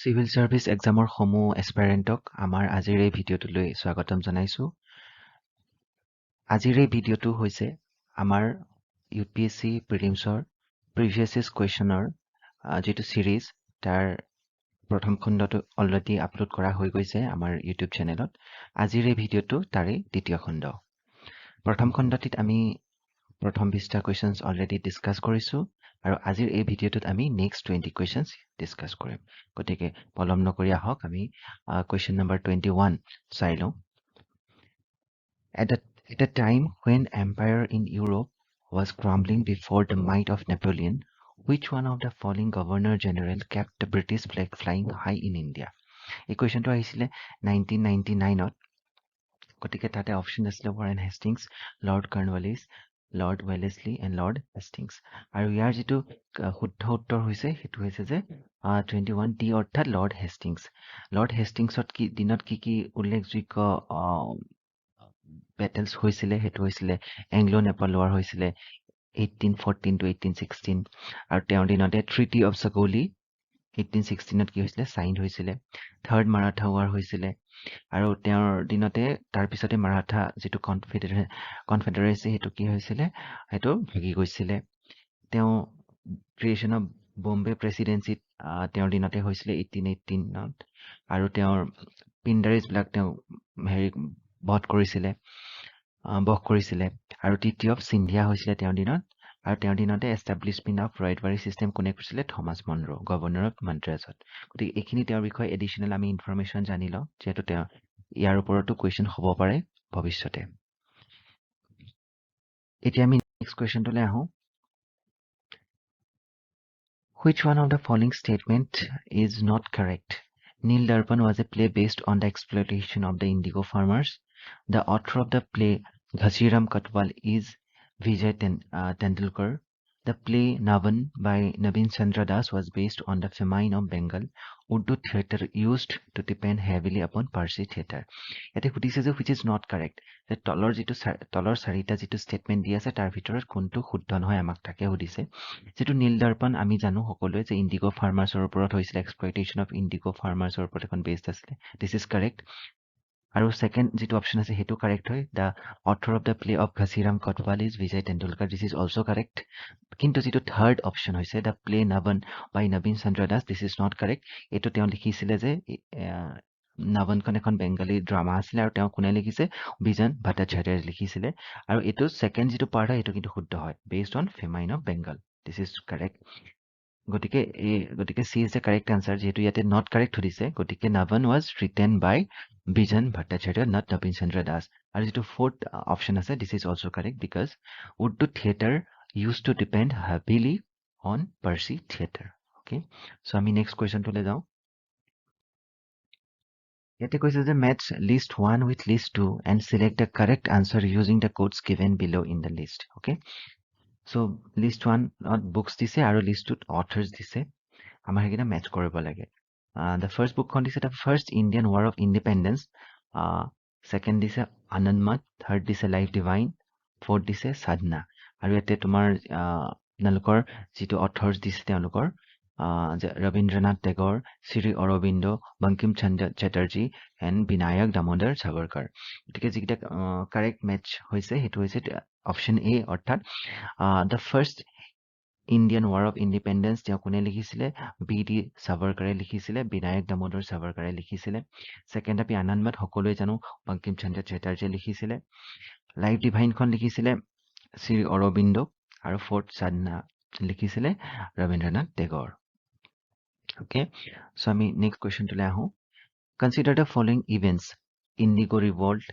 Civil Service Examৰ সমূহ এস্পাইৰেণ্টক আমাৰ আজিৰ এই ভিডিঅ'টোলৈ স্বাগতম জনাইছো। আজিৰ এই ভিডিঅ'টো হৈছে আমাৰ UPSC Prelimsৰ Previous Questionৰ যিটো সিৰিজ তাৰ প্ৰথম খণ্ডটো অলৰেডি আপলোড কৰা হৈ গৈছে আমাৰ ইউটিউব চেনেলত। আজিৰ এই ভিডিঅ'টো তাৰে দ্বিতীয় খণ্ড। প্ৰথম খণ্ডটিত আমি প্ৰথম 20টা কুৱেশ্যনছ অলৰেডি ডিছকাছ কৰিছো আৰু আজিৰ এই ভিডিঅ'টোত আমি নেক্সট 20 কুৱেশ্যনছ ডিছকাছ কৰিম। গতিকে পলম নকৰি আহক আমি কুৱেশ্যন নম্বৰ 21 চাই লওঁ। At a time when empire in Europe was crumbling before the might of Napoleon, which one of the following governor general kept the British flag flying high in India? এই কুৱেশ্যনটো আহিছিলে 1999ত। গতিকে তাতে option আছিলে Warren Hastings, lord Cornwallis, lord Wellesley and lord Hastings. আৰু ইয়াৰ যিটো শুদ্ধ উত্তৰ হৈছে সেইটো হৈছে যে 21D অৰ্থাৎ লৰ্ড হেষ্টিংছ। লৰ্ড হেষ্টিংছত দিনত কি উল্লেখযোগ্য বেটেলছ হৈছিলে সেইটো হৈছিলে এংলো নেপাল ৱাৰ হৈছিলে 1814 to 1816 আৰু তেওঁৰ দিনতে ট্ৰিটি অফ চাগৌলি 1816ত কি হৈছিলে চাইন হৈছিলে। থাৰ্ড মাৰাঠা ৱাৰ হৈছিলে আৰু তেওঁৰ দিনতে তাৰপিছতে মাৰাঠা যিটো কনফেডাৰেচি সেইটো কি হৈছিলে সেইটো ভাগি গৈছিলে। তেওঁ ক্ৰিয়েশ্যন অফ বম্বে প্ৰেচিডেঞ্চিত তেওঁৰ দিনতে হৈছিলে 1818ত আৰু তেওঁৰ পিণ্ডাৰিজবিলাক তেওঁ বধ কৰিছিলে আৰু তৃতীয় সিন্ধিয়া হৈছিলে তেওঁৰ দিনত আৰু তেওঁৰ দিনতে এষ্টাব্লিছমেণ্ট অফ ৰাইটৱাৰী ছিষ্টেম কোনে কৰিছিলে থমাছ মনৰো গভৰ্ণৰ অফ মাদ্ৰাজত। গতিকে এইখিনি তেওঁৰ বিষয়ে এডিশ্যনেল আমি ইনফৰমেশ্যন জানি লওঁ যিহেতু তেওঁ ইয়াৰ ওপৰতো কুৱেশ্যন হ'ব পাৰে ভৱিষ্যতে। এতিয়া আমি নেক্সট কুৱেশ্যনটোলৈ আহোঁ। Which one of the following statement is not correct? Neil Darpan was a play based on the exploitation of the indigo farmers. The author of the play Ghasiram Katwal is Vijay Tendulkar. The play Navan by Nabin Chandra Das was based on the famine of Bengal. Urdu theatre used to depend heavily upon Parsi theatre. Yate khudise je which is not correct. The tolor sarita jitu statement di ase tar bhitorot kuntu shuddho nohoy amak take hudise. Jitu Neil Darpan ami janu hokolue je indigo farmers or oporot hoisile exploitation of indigo farmers or oporot ekon based asile. This is correct. আৰু second যিটো option আছে সেইটো correct হয়। The author of the play of Ghashiram Kotwal is Vijay Tendulkar, this is also' correct. কিন্তু যিটো third option হৈছে the play Nabanna by Nabin Chandra Das, this is not correct. এইটো তেওঁ লিখিছিলে যে নাৱনখন এখন বেংগলী ড্ৰামা আছিলে আৰু তেওঁ কোনে লিখিছে বিজন ভট্টাচাৰ্যই লিখিছিলে। আৰু এইটো ছেকেণ্ড যিটো পাৰ্ট হয় এইটো কিন্তু শুদ্ধ হয়, based on famine of Bengal, this is correct. গতিকে C is the correct answer. যিহেতু ইয়াতে নট কাৰেক্ট সুধিছে গতিকে Nabanna was written by Bijon Bhattacharya, not Nabin Chandra Das. আৰু যিটো ফ'ৰ্থ অপশ্যন আছে this is also' correct because Urdu theatre use to depend heavily on Parsi theatre. Okay, so' আমি next কুৱেশ্যনটোলৈ যাওঁ। ইয়াতে কৈছে যে match list 1 with list 2 and select the correct answer using the codes given below' in the list. Okay, so' list 1ত books দিছে আৰু list 2ত authors দিছে। আমাৰ সেইকেইটা মেটচ কৰিব লাগে। দ্য ফাৰ্ষ্ট বুকখন দিছে the first Indian war of independence, second দিছে আনন্দমঠ, থাৰ্ড দিছে লাইফ ডিভাইন, ফ'ৰ্থ দিছে সাধনা। আৰু ইয়াতে তোমাৰ আপোনালোকৰ যিটো অথৰ্ছ দিছে তেওঁলোকৰ ৰবীন্দ্ৰনাথ টেগৰ, শ্ৰী অৰবিন্দ, বংকিম চন্দ্ৰ চেটাৰ্জী এণ্ড বিনায়ক দামোদৰ সাৱৰকাৰ। গতিকে যিকেইটা কাৰেক্ট মেটচ হৈছে সেইটো হৈছে অপশ্যন এ, অৰ্থাৎ the first Indian war of independence তেওঁ কোনে লিখিছিলে বি.ডি. সাৱৰকাৰে লিখিছিলে, বিনায়ক দামোদৰ সাৱৰকাৰে লিখিছিলে। ছেকেণ্ড আমি আনন্দমঠ সকলোৱে জানো বংকিম চন্দ্ৰ চেটাৰ্জীয়ে লিখিছিলে। লাইফ ডিভাইনখন লিখিছিলে শ্ৰী অৰবিন্দ আৰু ফ'ৰ্থ সাধনা লিখিছিলে ৰবীন্দ্ৰনাথ টেগৰ। অ'কে, চ' আমি নেক্সট কুৱেশ্যনটোলৈ আহোঁ। Consider the following events indigo revolt,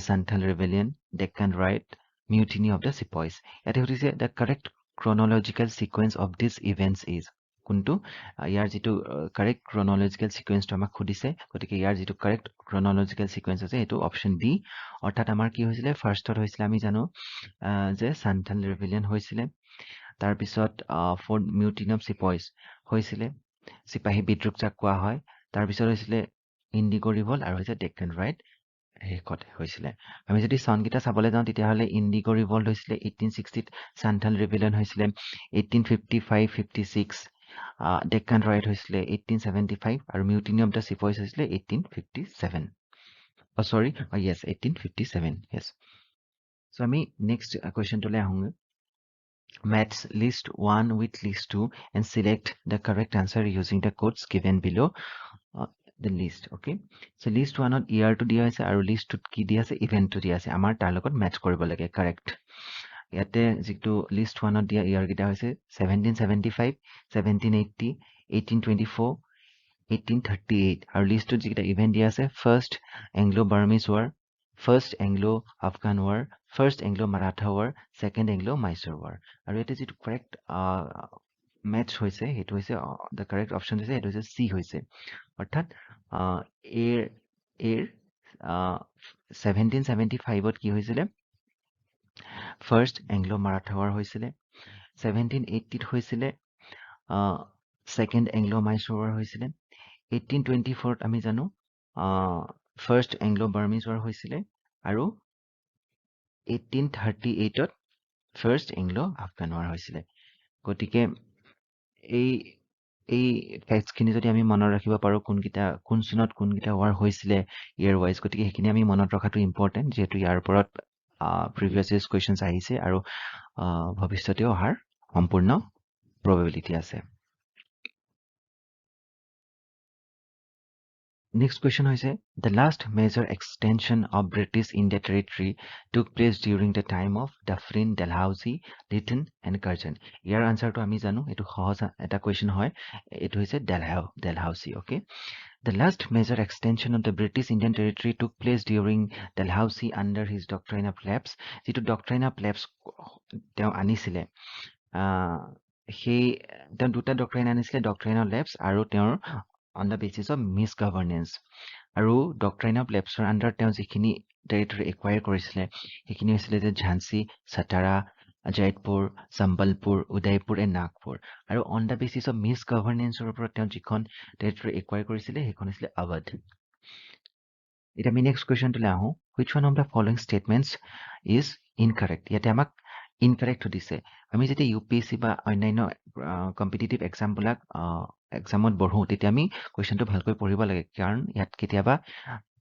Santhal rebellion, Deccan riot, mutiny of the sepoys. ইয়াতে সুধিছে the correct chronological sequence of these events is কোনটো ইয়াৰ যিটো কাৰেক্ট ক্ৰনলজিকেল চিকুৱেঞ্চটো আমাক সুধিছে। গতিকে ইয়াৰ যিটো কাৰেক্ট ক্ৰনলজিকেল চিকুৱেঞ্চ আছে সেইটো অপশ্যন ডি, অৰ্থাৎ আমাৰ কি হৈছিলে ফাৰ্ষ্টত হৈছিলে আমি জানো যে সান্থাল ৰিবেলিয়ন হৈছিলে, তাৰপিছত ফ'ৰ্থ মিউটিনি অফ চিপইজ হৈছিলে, চিপাহী বিদ্ৰোহ যাক কোৱা হয়, তাৰপিছত হৈছিলে ইণ্ডিগো ৰিভল্ট আৰু হৈছে ডেক্কান ৰাইট শেষত হৈছিলে। আমি যদি চনকেইটা চাবলৈ যাওঁ তেতিয়াহ'লে ইণ্ডিগো ৰিভল্ট হৈছিলে 1860ত, সান্থাল ৰিবেলিয়ন হৈছিলে 1855-56, ডেক্কান ৰাইট হৈছিলে 1875 আৰু মিউটিনি অফ দ্য চিপয়ছ হৈছিলে 1857 sorry yes 1857 yes so আমি next question to le ahunge match list 1 with list 2 and select the correct answer using the codes given below the list okay so list 1 ot year to dia ase aru list 2 ki dia ase event to dia ase amar tar logot match koribo lage correct yate jitu list 1 ot dia year kita hoise 1775 1780 1824 1838 আৰু লিষ্টত যিকেইটা event দিয়া আছে first Anglo Burmese war first Anglo Afghan war first Anglo Maratha war second Anglo Mysuru war আৰু ইয়াতে যিটো correct match হৈছে সেইটো হৈছে দ্য কাৰেক্ট অপশ্যন হৈছে সেইটো হৈছে চি হৈছে অৰ্থাৎ এৰ 1775ত কি হৈছিলে ফাৰ্ষ্ট এংলো মাৰাঠা ৱাৰ হৈছিলে 1780ত হৈছিলে ছেকেণ্ড এংলো মাইচুৰ ৱাৰ হৈছিলে 1824 আমি জানো ফাৰ্ষ্ট এংলো বাৰ্মিজ ৱাৰ হৈছিলে আৰু 1838 ফাৰ্ষ্ট এংলো আফগান ৱাৰ হৈছিলে গতিকে এই ফেক্টছখিনি যদি আমি মনত ৰাখিব পাৰো কোন চনত কোনকেইটা ৱাৰ হৈছিলে ইয়াৰ ৱাইজ গতিকে সেইখিনি আমি মনত ৰখাটো ইম্পৰ্টেণ্ট যিহেতু ইয়াৰ ওপৰত প্ৰিভিয়াছ ইয়েৰ্ছ কুৱেশ্যনছ আহিছে আৰু ভৱিষ্যতেও অহাৰ সম্পূৰ্ণ প্ৰবেবিলিটি আছে Next question is the last major extension of British India territory took place during the time of Dufferin, Dalhousie, Lytton, and Curzon. Your answer to ami janu etu sahaj eta question hoy etu hoise Dalhousie okay the last major extension of the British Indian territory took place during Dalhousie under his doctrine of lapse jitu doctrine of lapse teo anisile he teo duta doctrine anisile doctrine of lapse aru teor on the basis of misgovernance আৰু doctrine of lapse under তেওঁ যিখিনি territory acquire কৰিছিলে সেইখিনি হৈছিলে যে Jhansi Satara Jaipur Sambalpur Udaipur and Nagpur আৰু on the basis of misgovernance ওপৰত তেওঁ যিখন territory acquire কৰিছিলে সেইখন হৈছিলে অৱধ এটা আমি next question to আহো which one of the following statements is incorrect ইয়াতে আমাক incorrect দিছে আমি যেতিয়া UPSC বা অন্যান্য কম্পিটিটিভ এক্সাম বিলাক এক্সামত বঢ়ো তেতিয়া আমি কোৱেশ্চনটো ভালকৈ পঢ়িব লাগে কাৰণ ইয়াত কেতিয়াবা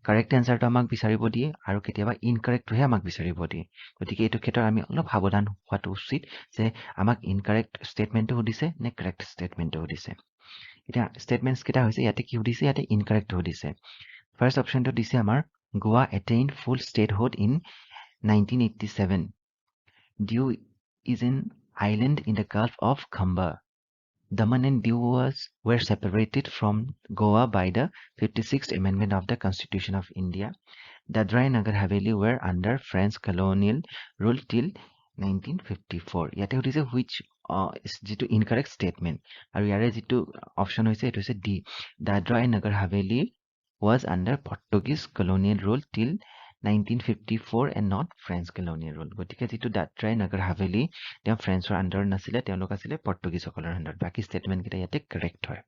কাৰেক্ট এনসাৰটো আমাক বিচাৰিব দিয়ে আৰু কেতিয়াবা ইনকাৰেক্টটোহে আমাক বিচাৰিব দিয়ে গতিকে এইটো ক্ষেত্ৰত আমি অলপ সাৱধান হোৱাটো উচিত যে আমাক ইনকাৰেক্ট ষ্টেটমেণ্টটো সুধিছে নে কাৰেক্ট ষ্টেটমেণ্টটো সুধিছে এতিয়া ষ্টেটমেণ্টছ কেইটা হৈছে ইয়াতে কি সুধিছে ইয়াতে ইনকাৰেক্টটো সুধিছে ফাৰ্ষ্ট অপশ্যনটো দিছে আমাৰ গোৱা attained full statehood in 1987 Diu is an island in the Gulf of Khamba. Daman and Diu were separated from Goa by the 56th Amendment of the Constitution of India. Dadra and Nagar Haveli were under French colonial rule till 1954. Yate what is a which is jitu incorrect statement. Aru yare jitu option hoise it hoise D. Dadra and Nagar Haveli was under Portuguese colonial rule till 1954 and not French colonial rule. গতিকে যেটো দাদ্ৰা নগৰ হাভেলি তেওঁ ফ্ৰেন্সৰ under নাছিলে তেওঁলোক আছিলে পৰ্তুগীজসকলৰ under বাকি statement কেইটা ইয়াতে correct হয়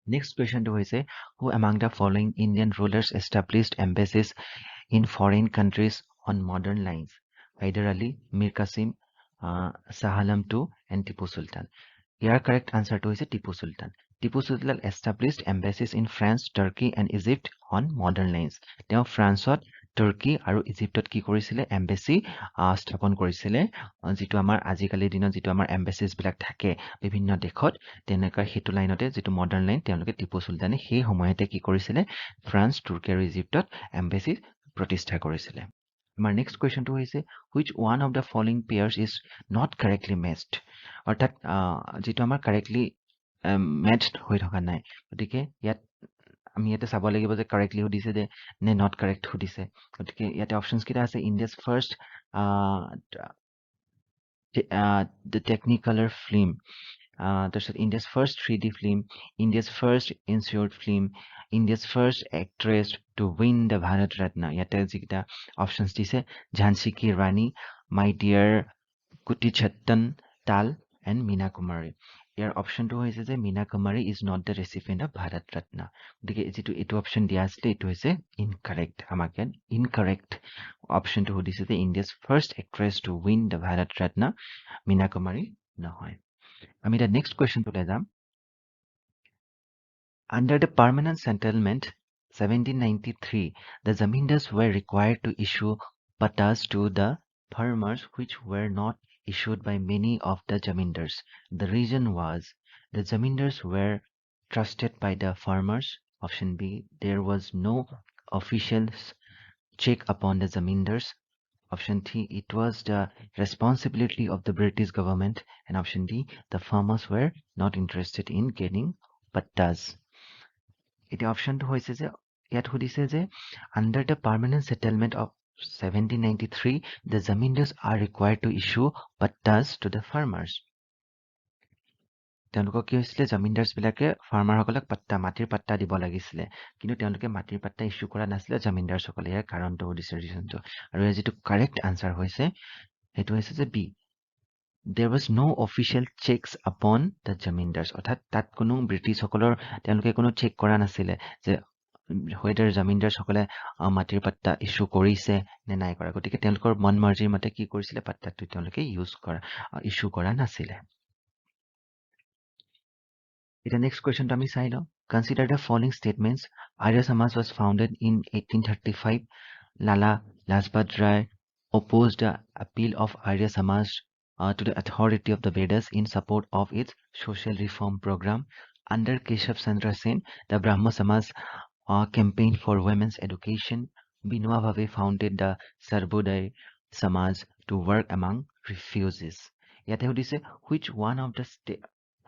নেক্সট কোৱেশ্চনটো হৈছে who among the following Indian rulers established embassies in foreign countries on modern lines Hyder Ali Mir Qasim Shah Alam II and Tipu Sultan Here correct answer to is Tipu Sultan Tipu Sultan established embassies in France, Turkey, and Egypt on modern lines. Teo France, Turkey, aru Egypt ki korisile embassy স্থাপন কৰিছিলে যেটো আমাৰ আজিকালি দিনত যেটো আমাৰ embassies বিলাক থাকে বিভিন্ন দেশত তেনেকা হেতু লাইনতে যেটো মডাৰ্ন লাইন তেওঁলোকে টিপু সুলতানে সেই সময়তে কি কৰিছিলে ফ্ৰান্স তুৰ্কী আৰু ইজিপ্তত embassy প্ৰতিষ্ঠা কৰিছিলে আমাৰ next question to হৈছে which one of the following pairs is not correctly matched অৰ্থাৎ যেটো আমাৰ correctly matched হৈ থকা নাই গতিকে ইয়াত আমি ইয়াতে চাব লাগিব যে কাৰেক্টলি সুধিছে যে নে নট কাৰেক্ট সুধিছে গতিকে ইয়াতে অপশনছ কিটা আছে India's first the technicolor film তাৰপিছত India's first 3D film India's first insured film India's first actress to win the Bharat Ratna ইয়াতে যিকিটা অপশনছ দিছে ঝান্সী কি ৰাণী my dear কুটি ছট্টন তাল and Meena Kumari ইয়াৰ অপশনটো হৈছে যে Meena Kumari is not the recipient of Bharat Ratna গতিকে যেটো এটো অপশন দিয়া আছিল এটো হৈছে incorrect আমাকে incorrect অপশনটো সুধিছে যে India's first actress to win the Bharat Ratna Meena Kumari নহয় আমি এতিয়া নেক্সট কুৱেশ্যনটোলৈ যাম। Under the Permanent Settlement 1793, the zamindars were required to issue pattas to the farmers which were not issued by many of the zamindars. The reason was the zamindars were trusted by the farmers. Option B, there was no official check upon the zamindars. Option C, it was the responsibility of the British government. And option D, the farmers were not interested in getting pattas. এতিয়া অপশনটো হৈছে যে ইয়াত সুধিছে যে under the permanent settlement of 1793 the zamindars are required to issue pattas to the farmers. তেওঁলোকক কি হৈছিলে জামিনদাৰ্ছ বিলাকে ফাৰ্মাৰসকলক পাত্তা মাটিৰ পাত্তা দিব লাগিছিলে কিন্তু তেওঁলোকে মাটিৰ পাত্তা ইস্যু কৰা নাছিলে জামিনদাৰ্ছসকলে ইয়াৰ কাৰণটো সুধিছে ৰিজনটো আৰু ইয়াৰ যিটো কাৰেক্ট আনচাৰ হৈছে সেইটো হৈছে যে B there was no official checks upon the zamindars অৰ্থাৎ তাত কোনো ব্ৰিটিছসকলৰ তেওঁলোকে কোনো চেক কৰা নাছিলে যে whether জামিনদাৰসকলে মাটিৰ পাত্তা ইস্যু কৰিছে নে নাই কৰা গতিকে তেওঁলোকৰ মন মৰ্জিৰ মতে কি কৰিছিলে পাত্তাটো তেওঁলোকে ইস্যু কৰা নাছিলে এতিয়া নেক্সট কুৱেশ্যনটো আমি চাই লওঁ কনচিডাৰ দ্য ফলোইং ষ্টেটমেণ্টছ আৰ্য সমাজ was founded in 1835 Lala Lajpat Rai opposed the appeal of Arya Samaj to the authority of the Vedas in support of its social reform program. Under Keshav Chandra Sen, the Brahmo Samaj campaigned for women's education. Binoba Bhave founded the Sarvodaya Samaj to work among refugees. Yate hodise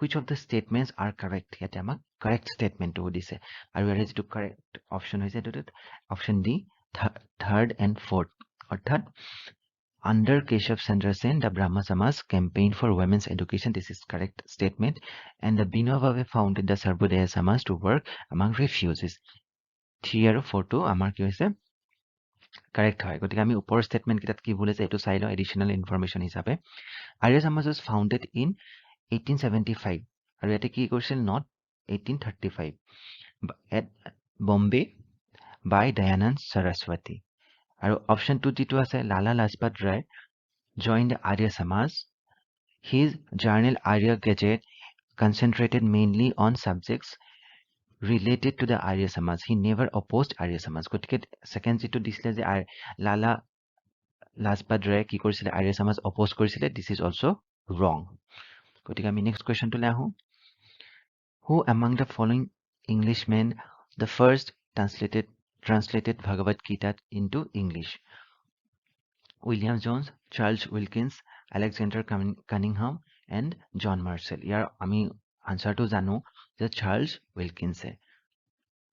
which of the statements are correct? Yate amak correct statement to hodise. Aru yare jitu correct option hoise etu option D third and fourth. Orthat under Keshav Chandra Sen, the Brahma Samaj campaigned for women's education. This is correct statement. And the Binoba Bhave founded the Sarvodaya Samaj to work among refugees. 3 আৰু 4 টো আমাৰ কি হৈছে correct হয় গতিকে আমি ওপৰৰ statement কিটাত কি ভুল আছে এইটো চাই লওঁ এডিশ্যনেল ইনফৰমেশ্যন হিচাপে আৰ্য সমাজ was founded in 1875 আৰু ইয়াতে কি কৰিছিল not 1835 at Bombay by Dayanand Saraswati আৰু অপশ্যন 2 যিটো আছে Lala Lajpat Rai joined the Arya Samaj. His journal Arya Gazette concentrated mainly on subjects related to the Arya Samaj. He never opposed Arya Samaj. গতিকে second যিটো দিছিলে যে লালা লাজপত ৰায়ে কি কৰিছিলে Arya Samaj oppose কৰিছিলে this is also wrong. গতিকে আমি next question টোলৈ আহোঁ Who among the following Englishmen the first translated Bhagavad Gita into English? William Jones, Charles Wilkins, Alexander Cunningham, and John Marshall. ইয়াৰ আমি আনচাৰটো জানো যে চাৰ্লছ উইলকিনছে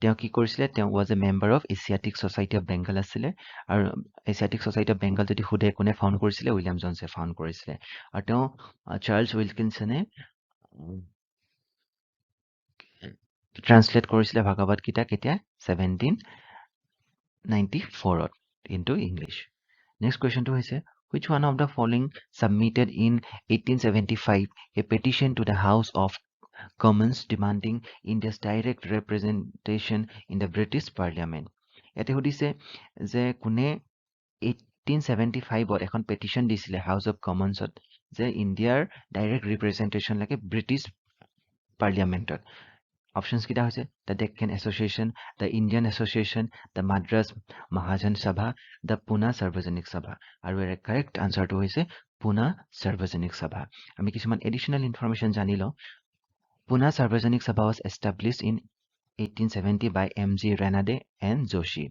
তেওঁ কি কৰিছিলে তেওঁ was a member of Asiatic Society of Bengal আছিলে আৰু Asiatic Society of Bengal যদি সুধে কোনে ফাউণ্ড কৰিছিলে উইলিয়াম জনছে ফাউণ্ড কৰিছিলে আৰু তেওঁ চাৰ্লছ উইলকিনছনে ট্ৰান্সলেট কৰিছিলে ভাগৱত গীতা কেতিয়া 1794 into English. Next question to হৈছে which one of the following submitted in 1875 a petition to the House of Commons demanding India's direct representation in the British Parliament. ইয়াতে সুধিছে যে কোনে 1875 এখন petition দিছিলে House of Commons যে ইণ্ডিয়াৰ direct representation লাগে British পাৰ্লিয়ামেণ্টত Options kita hoise the Deccan Association, the Indian Association, the Madras Mahajan Sabha, the Pune Sarvajanik Sabha. Aru er correct answer to hoise Pune Sarvajanik Sabha. Ami kisuman additional information jani lo. Pune Sarvajanik Sabha was established in 1870 by M.G. Ranade and Joshi.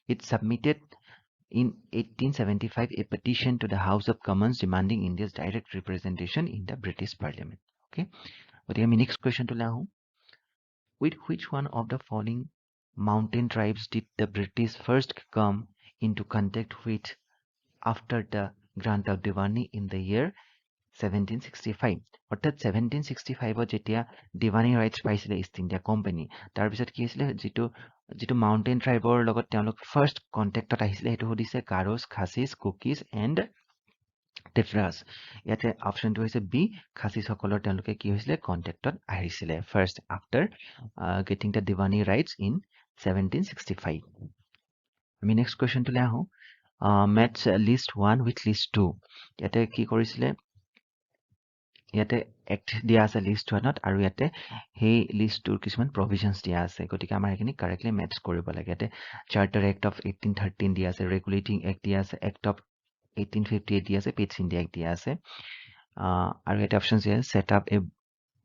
It submitted in 1875 a petition to the House of Commons demanding India's direct representation in the British Parliament. Okay. But my next question to lahu. With which one of the following mountain tribes did the British first come into contact with after the grant of Diwani in the year 1765? অর্থাৎ 1765 যেতিয়া Deewani rights পাইছিলে east India company তাৰপিছত কি হৈছিলে যিটো mountain ট্ৰাইবৰ লগত তেওঁলোক first কণ্টেক্টত আহিছিলে সেইটো সুধিছে গাৰোজ খাচিজ কুকিজ এণ্ড টিফৰাছ ইয়াতে অপশ্যনটো হৈছে বি খাচিসকলৰ তেওঁলোকে কি হৈছিলে কণ্টেক্টত আহিছিলে first after getting the Diwani rights in 1765 আমি নেক্সট কুৱেশ্যনটোলৈ আহোঁ মেথছ লিষ্ট 1 উইথ লিষ্ট 2 ইয়াতে কি কৰিছিলে ইয়াতে এক্ট দিয়া আছে লিষ্ট 1ত আৰু ইয়াতে সেই লিষ্টটোৰ কিছুমান প্ৰভিজনছ দিয়া আছে গতিকে আমাৰ এইখিনি কাৰেক্টলি মেটচ কৰিব লাগে ইয়াতে চাৰ্টাৰ এক্ট অফ 1813 দিয়া আছে ৰেগুলেটিং এক্ট দিয়া আছে এক্ট অফ 1858 দিয়া আছে পিটছ ইণ্ডিয়া এক্ট দিয়া আছে আৰু ইয়াতে অপশ্যনছ দিয়া আছে set up a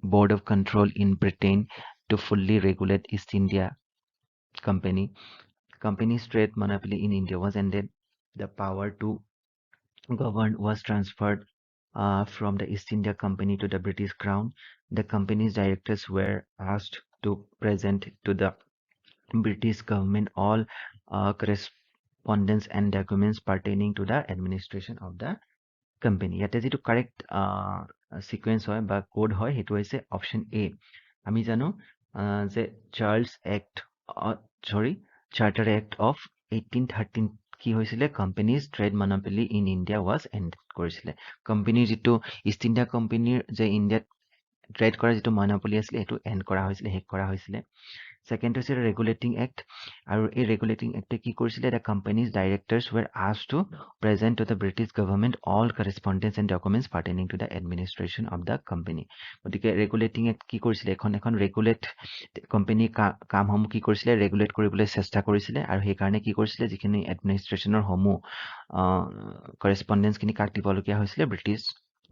board of control in Britain to fully regulate East India Company. Company's trade monopoly in India was ended. The power to govern was transferred from the East India Company to the British Crown. The company's directors were asked to present to the British government all correspondence and documents pertaining to the administration of the company. ইয়াতে যিটো correct সিকুৱেন্স হয় বা code হয় সেইটো হৈছে option A আমি জানো যে চাৰ্টাৰ এক্ট অফ 1813 কি হৈছিলে companies trade monopoly in India was and কৰিছিলে কোম্পানীৰ যিটো ইষ্ট ইণ্ডিয়া কোম্পানীৰ যে ইণ্ডিয়াত ট্ৰেড কৰা যিটো মনোপলি আছিলে সেইটো এণ্ড কৰা হৈছিলে শেষ কৰা হৈছিলে Second হৈছে ৰেগুলেটিং এক্ট আৰু এই ৰেগুলেটিং এক্টে কি কৰিছিলে the company's directors were asked to present to the British government all correspondence and documents pertaining to the administration of the company গতিকে ৰেগুলেটিং এক্ট কি কৰিছিলে এখন ৰেগুলেট কোম্পানী কামসমূহ কি কৰিছিলে ৰেগুলেট কৰিবলৈ চেষ্টা কৰিছিলে আৰু সেইকাৰণে কি কৰিছিলে যিখিনি এডমিনিষ্ট্ৰেশ্যনৰ সমূহ কৰেছপণ্ডেঞ্চখিনি কাক দিবলগীয়া হৈছিলে ব্ৰিটিছ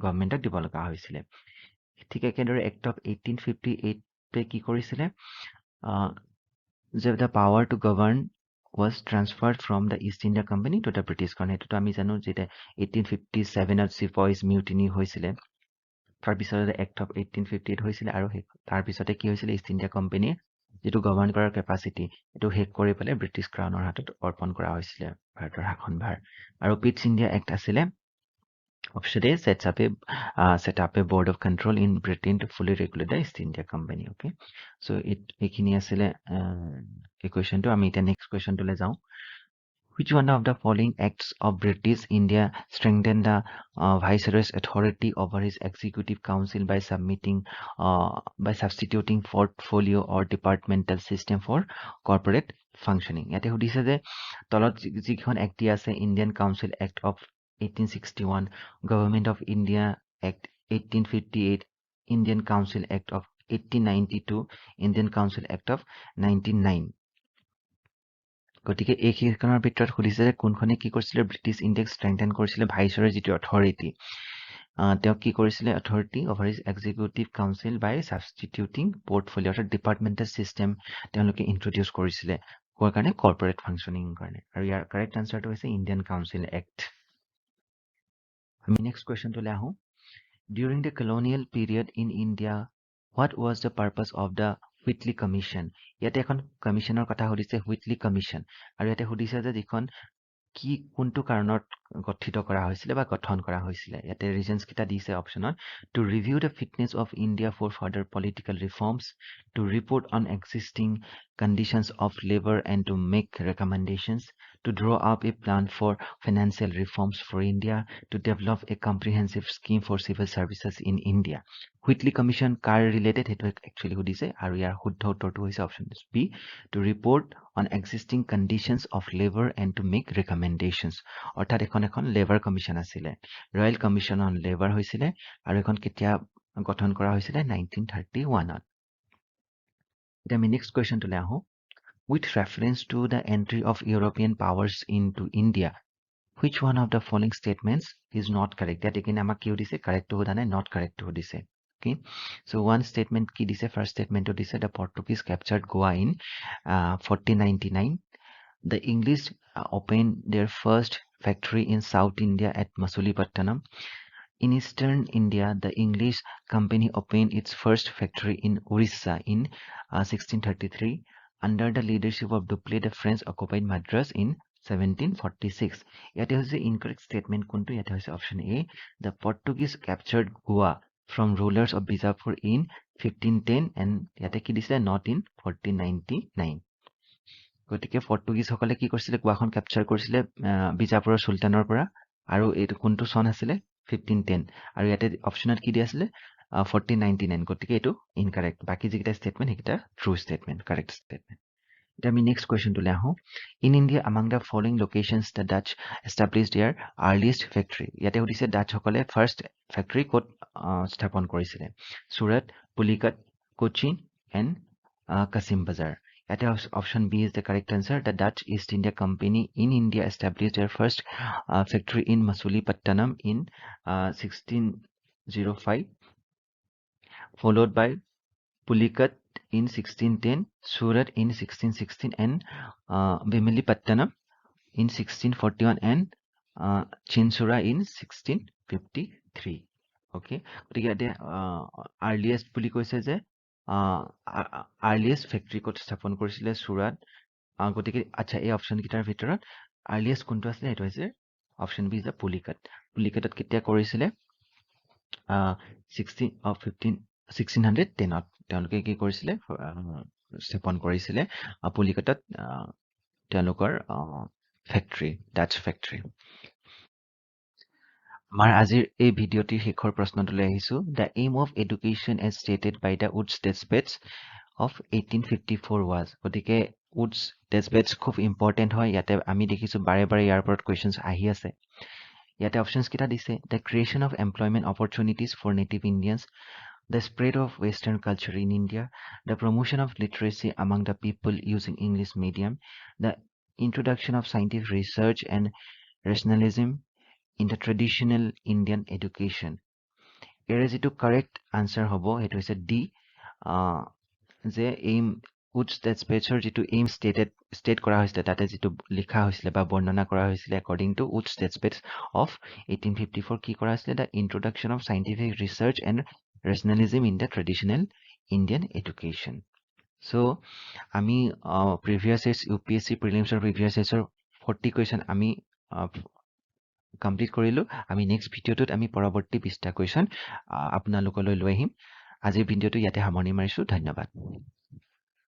গভৰ্ণমেণ্টক দিব লগা হৈছিলে ঠিক একেদৰে এক্ট অফ 1858 কি কৰিছিলে the power to govern was transferred from the East India Company to the British Crown. এইটোতো আমি জানো যে 1857ত চিপইজ মিউটিনি হৈছিলে তাৰপিছতে এক্ট অফ 1858 হৈছিলে আৰু তাৰপিছতে কি হৈছিলে ইষ্ট ইণ্ডিয়া কোম্পানীৰ যিটো গভৰ্ণ কৰাৰ কেপাচিটি এইটো শেষ কৰি পেলাই ব্ৰিটিছ ক্ৰাউনৰ হাতত অৰ্পণ কৰা হৈছিলে ভাৰতৰ শাসনভাৰ আৰু পিটছ ইণ্ডিয়া এক্ট আছিলে Option A set up a board of control in Britain to fully regulate the East India Company. Okay, so এইখিনি আছিলে equation to আমি এতিয়া next question to যাওঁ Which one of the following acts of British India strengthened the viceroy's authority over his executive council by substituting portfolio or departmental system for corporate functioning? ইয়াতে সুধিছে যে তলত যিখন act দিয়া আছে Indian Council Act of 1861, Government of India Act 1858, Indian Council Act of 1892, Indian Council Act of 1909. গতিকে এইখনৰ ভিতৰত সুধিছে যে কোনখনে কি কৰিছিলে ব্ৰিটিছ ইণ্ডিয়াক ষ্ট্ৰেংথেন কৰিছিলে ভাইচৰৰ যিটো অথৰিটি তেওঁ কি কৰিছিলে authority over his executive council by substituting portfolio অৰ্থাৎ ডিপাৰ্টমেণ্টেল চিষ্টেম তেওঁলোকে ইন্ট্ৰডিউচ কৰিছিলে কোৱাৰ কাৰণে কৰ্পৰেট ফাংচনিং কাৰণে আৰু ইয়াৰ কাৰেক্ট আনচাৰটো হৈছে ইণ্ডিয়ান কাউন্সিল এক্ট আমি নেক্সট কুৱেশ্যনটোলৈ আহোঁ During the colonial period in India, what was the purpose of the Whitley Commission? ইয়াতে এখন কমিশনৰ কথা সুধিছে Whitley Commission আৰু ইয়াতে সুধিছে যে যিখন কি কোনটো কাৰণত গঠিত কৰা হৈছিলে বা গঠন কৰা হৈছিলে ইয়াতে ৰিজনছ কিটা দিছে অপচনত to review the fitness of India for further political reforms, to report on existing conditions of labor and to make recommendations, to draw up a plan for financial reforms for India, to develop a comprehensive scheme for civil services in India. Whitley Commission car related সেইটো actually সুধিছে আৰু ইয়াৰ শুদ্ধ উত্তৰটো হৈছে option B to report on existing conditions of labor and to make recommendations অৰ্থাৎ এখন labour commission আছিলে royal commission on labour হৈছিলে আৰু এখন কেতিয়া গঠন কৰা হৈছিলে 1931ত এতিয়া আমি নেক্সট কুৱেশ্যনটোলৈ আহোঁ with reference to the entry of European powers into India which one of the following statements is not correct ইয়াত again আমাক কি সুধিছে কাৰেক্টটো সোধা নাই not correctটো সুধিছে okay so one statement কি দিছে first statementটো দিছে the Portuguese captured Goa in 1499 the English opened their first factory in South India at Masulipatanam. In Eastern India, the English company opened its first factory in Orissa in 1633. Under the leadership of Dupleix, the French occupied Madras in 1746. Yate hoise incorrect statement kuntu yate hoise option A. The Portuguese captured Goa from rulers of Bijapur in 1510 and yate ki disile not in 1499. গতিকে পৰ্তুগীজসকলে কি কৰিছিলে গোৱাখন capture কৰিছিলে বিজাপুৰৰ চুলতানৰ পৰা আৰু এইটো কোনটো চন আছিলে 1510 আৰু ইয়াতে অপশ্যনত কি দিয়া আছিলে 1499 গতিকে এইটো ইনকাৰেক্ট বাকি যিকেইটা ষ্টেটমেণ্ট সেইকেইটা true statement correct statement Then we next question to Laho. In India, among the following locations, the Dutch established their earliest factory. Yate hodise Dutch hokole first factory kot sthapon korisile. Surat, Pulikat, Cochin, and Kasim Bazar. Yate option B is the correct answer. The Dutch East India Company in India established their first factory in Masulipatanam in 1605, followed by Pulikat in 1610, Surat in 1616, and Vimalipattanam in 1641, and Chinsura in 1653. Okay, গতিকে ইয়াতে earliest বুলি কৈছে যে earliest factory ক'ত স্থাপন কৰিছিলে চুৰাট গতিকে আচ্ছা এই অপশ্যনকেইটাৰ ভিতৰত আৰ্লিয়েষ্ট কোনটো আছিলে সেইটো হৈছে অপশ্যন বি ইজ দ্য পুলিকাটত কেতিয়া কৰিছিলে 1610ত তেওঁলোকে কি কৰিছিলে স্থাপন কৰিছিলে পুলিকাটত তেওঁলোকৰ ফেক্টৰী ডাচ ফেক্টৰী আমাৰ আজিৰ এই ভিডিঅ'টিৰ শেষৰ প্ৰশ্নটোলৈ আহিছো the aim of education as stated by the Wood's despatch of 1854 was গতিকে উডছ ডেছপেটছ খুব ইম্পৰ্টেণ্ট হয় ইয়াতে আমি দেখিছো বাৰে বাৰে ইয়াৰ ওপৰত কুৱেশ্যনছ আহি আছে ইয়াতে অপশ্যনছ কেইটা দিছে the creation of employment opportunities for native Indians the spread of Western culture in India, the promotion of literacy among the people using English medium, the introduction of scientific research and rationalism in the traditional Indian education. Here is the correct answer hobo. It was a D. The aim which that special to aim state kora hoisile tate jitu likha hoisile ba bornona kora hoisile according to which state of 1854 ki kora hoisile the introduction of scientific research and rationalism in the traditional Indian education. So আমি previous years UPSC Prelims or previous years 40 question আমি complete কৰিলো আমি next ভিডিঅ'টোত আমি পৰৱৰ্তী 20টা question আপোনালোকলৈ লৈ আহিম আজিৰ ভিডিঅ'টো ইয়াতে সামৰণি মাৰিছো ধন্যবাদ